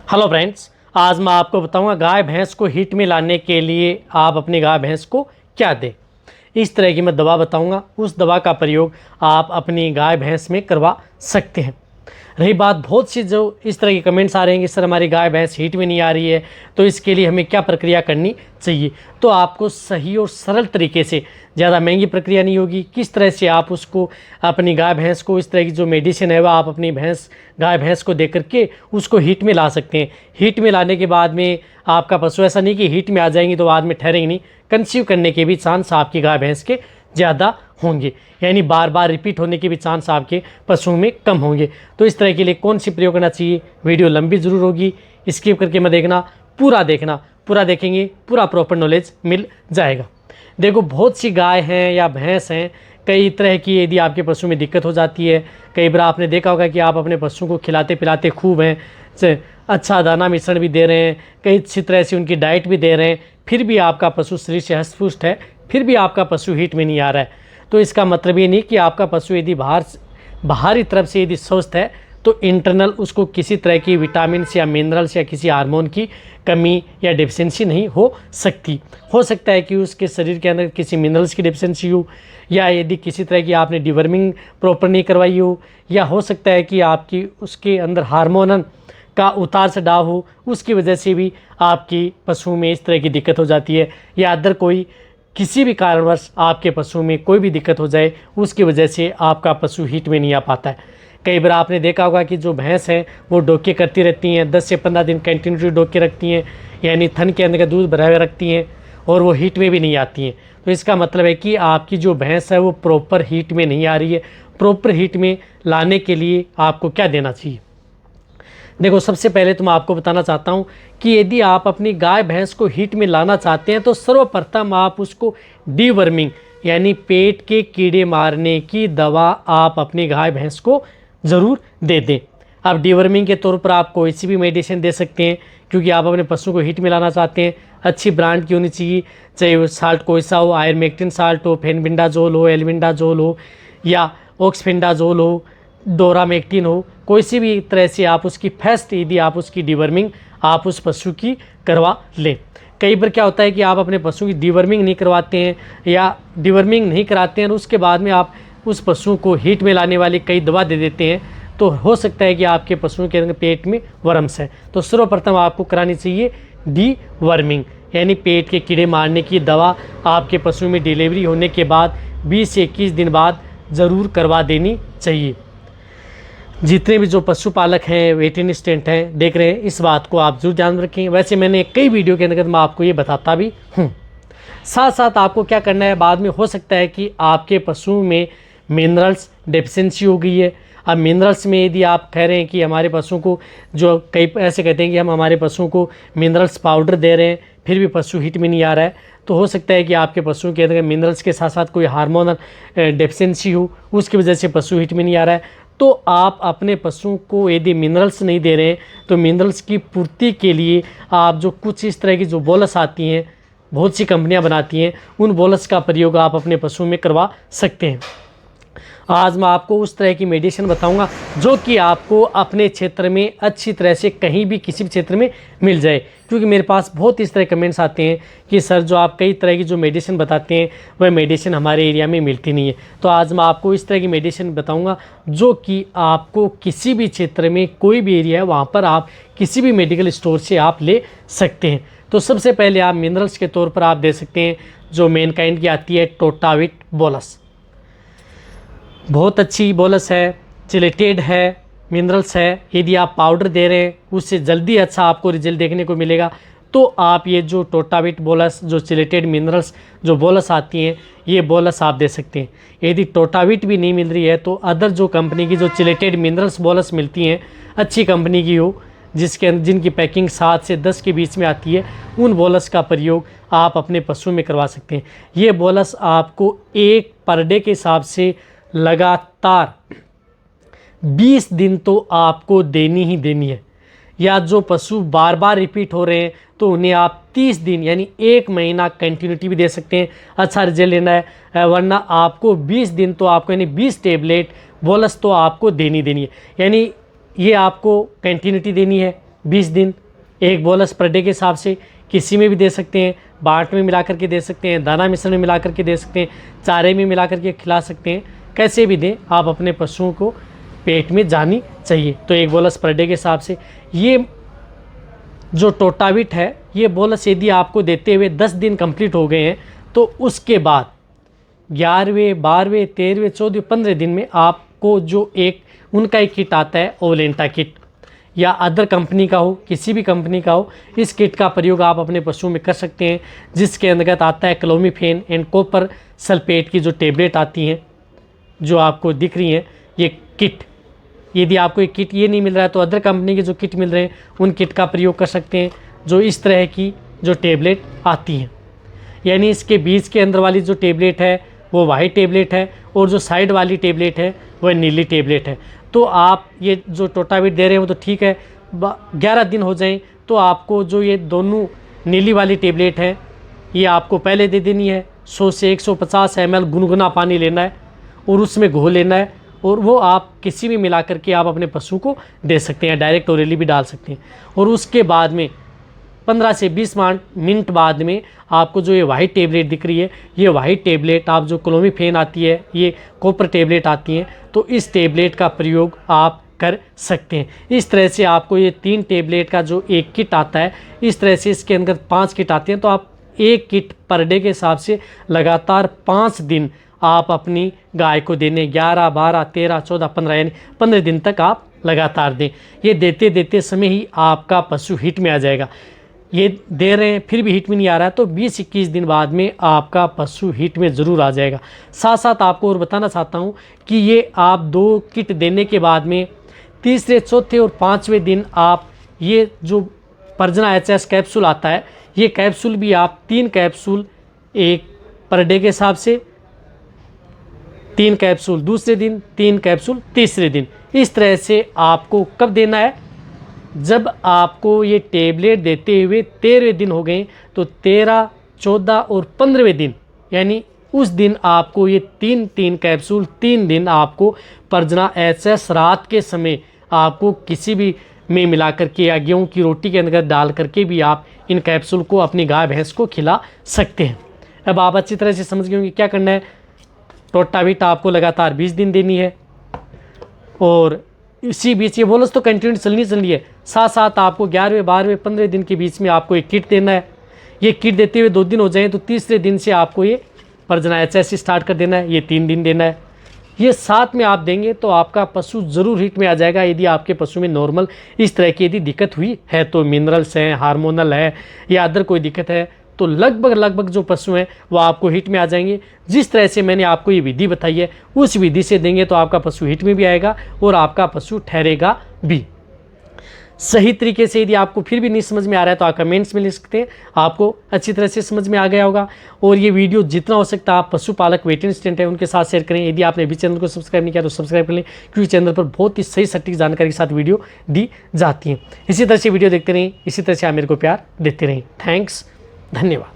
Hello friends, आज मैं आपको बताऊंगा गाय भैंस को हिट में लाने के लिए आप अपनी गाय भैंस को क्या दें। इस तरह की मैं दवा बताऊंगा, उस दवा का प्रयोग आप अपनी गाय भैंस में करवा सकते हैं। रही बात बहुत सी जो इस तरह के कमेंट्स आ रहे हैं कि सर हमारी गाय भैंस हीट में नहीं आ रही है, तो इसके लिए हमें क्या प्रक्रिया करनी चाहिए। तो आपको सही और सरल तरीके से, ज़्यादा महंगी प्रक्रिया नहीं होगी, किस तरह से आप उसको अपनी गाय भैंस को इस तरह की जो मेडिसिन है वह आप अपनी गाय भैंस को दे करके उसको हीट में ला सकते हैं। हीट में लाने के बाद में आपका पशु ऐसा नहीं कि हीट में आ जाएंगी तो बाद में ठहरेंगे नहीं, कंसीव करने के भी चांस आपकी गाय भैंस के ज़्यादा होंगे, यानी बार बार रिपीट होने के भी चांस आपके पशुओं में कम होंगे। तो इस तरह के लिए कौन सी प्रयोग करना चाहिए, वीडियो लंबी ज़रूर होगी, स्किप करके मत देखना, पूरा देखेंगे, पूरा प्रॉपर नॉलेज मिल जाएगा। देखो, बहुत सी गाय हैं या भैंस हैं, कई तरह की यदि आपके पशु में दिक्कत हो जाती है। कई बार आपने देखा होगा कि आप अपने पशु को खिलाते पिलाते खूब हैं, अच्छा दाना मिश्रण भी दे रहे हैं, कई अच्छी तरह से उनकी डाइट भी दे रहे हैं, फिर भी आपका पशु शरीर से हष्ट-पुष्ट है, फिर भी आपका पशु हीट में नहीं आ रहा है। तो इसका मतलब ये नहीं कि आपका पशु यदि बाहरी तरफ से यदि स्वस्थ है तो इंटरनल उसको किसी तरह की विटामिन या मिनरल्स या किसी हार्मोन की कमी या डिफिशेंसी नहीं हो सकती। हो सकता है कि उसके शरीर के अंदर किसी मिनरल्स की डिफिशेंसी हो, या यदि किसी तरह की आपने डिवर्मिंग प्रॉपर नहीं करवाई हो, या हो सकता है कि आपकी उसके अंदर हार्मोनल का उतार चढ़ाव हो, उसकी वजह से भी आपकी पशु में इस तरह की दिक्कत हो जाती है। या अदर कोई किसी भी कारणवश आपके पशु में कोई भी दिक्कत हो जाए, उसकी वजह से आपका पशु हीट में नहीं आ पाता है। कई बार आपने देखा होगा कि जो भैंस हैं वो डोके करती रहती हैं, 10 से 15 दिन कंटिन्यूटी डोके रखती हैं, यानी थन के अंदर का दूध भरा हुआ रखती हैं, और वो हीट में भी नहीं आती हैं। तो इसका मतलब है कि आपकी जो भैंस है वो प्रॉपर हीट में नहीं आ रही है। प्रॉपर हीट में लाने के लिए आपको क्या देना चाहिए। देखो, सबसे पहले तो मैं आपको बताना चाहता हूँ कि यदि आप अपनी गाय भैंस को हीट में लाना चाहते हैं तो सर्वप्रथम आप उसको डीवर्मिंग यानी पेट के कीड़े मारने की दवा आप अपनी गाय भैंस को ज़रूर दे दें। अब डीवर्मिंग के तौर पर आप कोई सी भी मेडिसिन दे सकते हैं, क्योंकि आप अपने पशु को हीट में लाना चाहते हैं। अच्छी ब्रांड की होनी चाहिए, चाहे वो साल्ट कोई सा हो, आयरमेक्टिन साल्ट हो, फेनबिंडाजोल हो, एल्बिंडाजोल हो, या ऑक्सफेंडाजोल हो, डोरामेक्टिन हो, कोई सी भी तरह से आप उसकी फर्स्ट यदि आप उसकी डीवर्मिंग आप उस पशु की करवा लें। कई बार क्या होता है कि आप अपने पशु की डीवर्मिंग नहीं करवाते हैं या डीवर्मिंग नहीं कराते हैं और उसके बाद में आप उस पशु को हीट में लाने वाली कई दवा दे देते हैं, तो हो सकता है कि आपके पशुओं के अंदर पेट में वर्म्स है। तो सर्वप्रथम आपको करानी चाहिए डीवर्मिंग, यानी पेट के कीड़े मारने की दवा आपके पशु में डिलीवरी होने के बाद 20 से 21 दिन बाद ज़रूर करवा देनी चाहिए। जितने भी जो पशुपालक हैं, वेटरनरी असिस्टेंट हैं, देख रहे हैं, इस बात को आप जरूर ध्यान रखें। वैसे मैंने कई वीडियो के अंदर मैं आपको ये बताता भी हूँ। साथ साथ आपको क्या करना है, बाद में हो सकता है कि आपके पशु में मिनरल्स डेफिशिएंसी हो गई है। अब मिनरल्स में यदि आप कह रहे हैं कि हमारे पशु को, जो कई ऐसे कहते हैं कि हम हमारे पशु को मिनरल्स पाउडर दे रहे हैं फिर भी पशु हीट में नहीं आ रहा है, तो हो सकता है कि आपके पशु के अंदर मिनरल्स के साथ साथ कोई हार्मोनल डेफिशिएंसी हो, उसकी वजह से पशु हीट में नहीं आ रहा है। तो आप अपने पशु को यदि मिनरल्स नहीं दे रहे हैं तो मिनरल्स की पूर्ति के लिए आप जो कुछ इस तरह की जो बोलस आती हैं, बहुत सी कंपनियां बनाती हैं, उन बोलस का प्रयोग आप अपने पशु में करवा सकते हैं। आज मैं आपको उस तरह की मेडिसिन बताऊंगा जो कि आपको अपने क्षेत्र में अच्छी तरह से कहीं भी किसी भी क्षेत्र में मिल जाए, क्योंकि मेरे पास बहुत इस तरह कमेंट्स आते हैं कि सर जो आप कई तरह की जो मेडिसिन बताते हैं वह मेडिसिन हमारे एरिया में मिलती नहीं है। तो आज मैं आपको इस तरह की मेडिसिन बताऊंगा जो कि आपको किसी भी क्षेत्र में कोई भी एरिया है वहाँ पर आप किसी भी मेडिकल स्टोर से आप ले सकते हैं। तो सबसे पहले आप मिनरल्स के तौर पर आप दे सकते हैं जो मैनकाइंड की आती है टोटाविट बोलस, बहुत अच्छी बोलस है, चिलेटेड है, मिनरल्स है। यदि आप पाउडर दे रहे हैं उससे जल्दी अच्छा आपको रिजल्ट देखने को मिलेगा। तो आप ये जो टोटाविट बोलस, जो चिलेटेड मिनरल्स जो बोलस आती हैं, ये बोलस आप दे सकते हैं। यदि टोटाविट भी नहीं मिल रही है तो अदर जो कंपनी की जो चिलेटेड मिनरल्स बोलस मिलती हैं, अच्छी कंपनी की हो, जिनकी पैकिंग 7 से 10 के बीच में आती है, उन बोलस का प्रयोग आप अपने पशु में करवा सकते हैं। ये बोलस आपको एक पर डे के हिसाब से लगातार 20 दिन तो आपको देनी ही देनी है। या जो पशु बार बार रिपीट हो रहे हैं तो उन्हें आप 30 दिन यानी 1 महीना कंटिन्यूटी भी दे सकते हैं, अच्छा रिजल्ट लेना है। वरना आपको 20 दिन तो आपको यानी 20 टेबलेट बोलस तो आपको देनी है, यानी ये आपको कंटिन्यूटी देनी है। 20 दिन, एक बोलस पर डे के हिसाब से किसी में भी दे सकते हैं, बाट में मिला करके दे सकते हैं, दाना मिश्रण में मिला करके दे सकते हैं, चारे में मिला करके खिला सकते हैं, कैसे भी दें, आप अपने पशुओं को पेट में जानी चाहिए। तो एक बोलस पर डे के हिसाब से ये जो टोटाविट है, ये बोलस यदि आपको देते हुए 10 दिन कंप्लीट हो गए हैं तो उसके बाद 11वें, 12वें, 13वें, 14वें, 15 दिन में आपको जो उनका एक किट आता है ओलेंटा किट, या अदर कंपनी का हो, किसी भी कंपनी का हो, इस किट का प्रयोग आप अपने पशुओं में कर सकते हैं, जिसके अंतर्गत आता है क्लोमिफेन एंड कॉपर सल्फेट की जो टेबलेट आती हैं, जो आपको दिख रही हैं ये किट। यदि आपको एक किट ये नहीं मिल रहा है तो अदर कंपनी के जो किट मिल रहे हैं उन किट का प्रयोग कर सकते हैं, जो इस तरह की जो टेबलेट आती हैं। यानी इसके बीच के अंदर वाली जो टेबलेट है वो वाइट टेबलेट है और जो साइड वाली टेबलेट है वह नीली टेबलेट है। तो आप ये जो टोटाविट दे रहे हैं वो तो ठीक है, 11 दिन हो जाएं तो आपको जो ये दोनों नीली वाली टेबलेट है ये आपको पहले दे देनी है। 100 से 150 ml गुनगुना पानी लेना है और उसमें घोल लेना है, और वो आप किसी भी मिला करके आप अपने पशु को दे सकते हैं, डायरेक्ट ओरली भी डाल सकते हैं। और उसके बाद में 15 से 20 मिनट बाद में आपको जो ये वाइट टेबलेट दिख रही है, ये वाइट टेबलेट आप जो क्लोमिफेन आती है, ये कॉपर टेबलेट आती हैं, तो इस टेबलेट का प्रयोग आप कर सकते हैं। इस तरह से आपको ये 3 टेबलेट का जो एक किट आता है, इस तरह से इसके अंदर 5 किट आती हैं। तो आप एक किट पर डे के हिसाब से लगातार 5 दिन आप अपनी गाय को देने, 11, 12, 13, 14, 15 यानी 15 दिन तक आप लगातार दें। ये देते देते समय ही आपका पशु हिट में आ जाएगा। ये दे रहे हैं फिर भी हिट में नहीं आ रहा है तो 20-21 दिन बाद में आपका पशु हिट में ज़रूर आ जाएगा। साथ साथ आपको और बताना चाहता हूँ कि ये आप 2 किट देने के बाद में तीसरे, चौथे और 5वें दिन आप ये जो परजना HS कैप्सूल आता है, ये कैप्सूल भी आप 3 कैप्सूल एक पर डे के हिसाब से, 3 कैप्सूल दूसरे दिन, 3 कैप्सूल तीसरे दिन, इस तरह से आपको कब देना है, जब आपको ये टेबलेट देते हुए 13वें दिन हो गए तो 13, 14 और 15वें दिन, यानी उस दिन आपको ये 3 कैप्सूल 3 दिन आपको परजना HS रात के समय आपको किसी भी में मिला करके या गेहूँ की रोटी के अंदर डाल करके भी आप इन कैप्सूल को अपनी गाय भैंस को खिला सकते हैं। अब आप अच्छी तरह से समझ गए होंगे क्या करना है। टोटाविट आपको लगातार 20 दिन देनी है और इसी बीच ये बोलस तो कंटिन्यू चलनी है, साथ साथ आपको 11वें, 12वें, 15वें दिन के बीच में आपको एक किट देना है। ये किट देते हुए 2 दिन हो जाएं तो तीसरे दिन से आपको ये परजना HS स्टार्ट कर देना है, ये 3 दिन देना है। ये साथ में आप देंगे तो आपका पशु ज़रूर हिट में आ जाएगा। यदि आपके पशु में नॉर्मल इस तरह की यदि दिक्कत हुई है तो मिनरल्स हैं, हार्मोनल है या अदर कोई दिक्कत है तो लगभग जो पशु हैं वो आपको हिट में आ जाएंगे। जिस तरह से मैंने आपको ये विधि बताई है उस विधि से देंगे तो आपका पशु हिट में भी आएगा और आपका पशु ठहरेगा भी। सही तरीके से यदि आपको फिर भी नहीं समझ में आ रहा है तो आप कमेंट्स में लिख सकते हैं, आपको अच्छी तरह से समझ में आ गया होगा। और ये वीडियो जितना हो सकता है आप पशुपालक वेटरनरी असिस्टेंट है उनके साथ शेयर करें। यदि आपने अभी चैनल को सब्सक्राइब नहीं किया तो सब्सक्राइब कर लें, क्योंकि चैनल पर बहुत ही सही सटीक जानकारी के साथ वीडियो दी जाती है। इसी तरह से वीडियो देखते रहें, इसी तरह से आप मेरे को प्यार देते रहें। थैंक्स, धन्यवाद।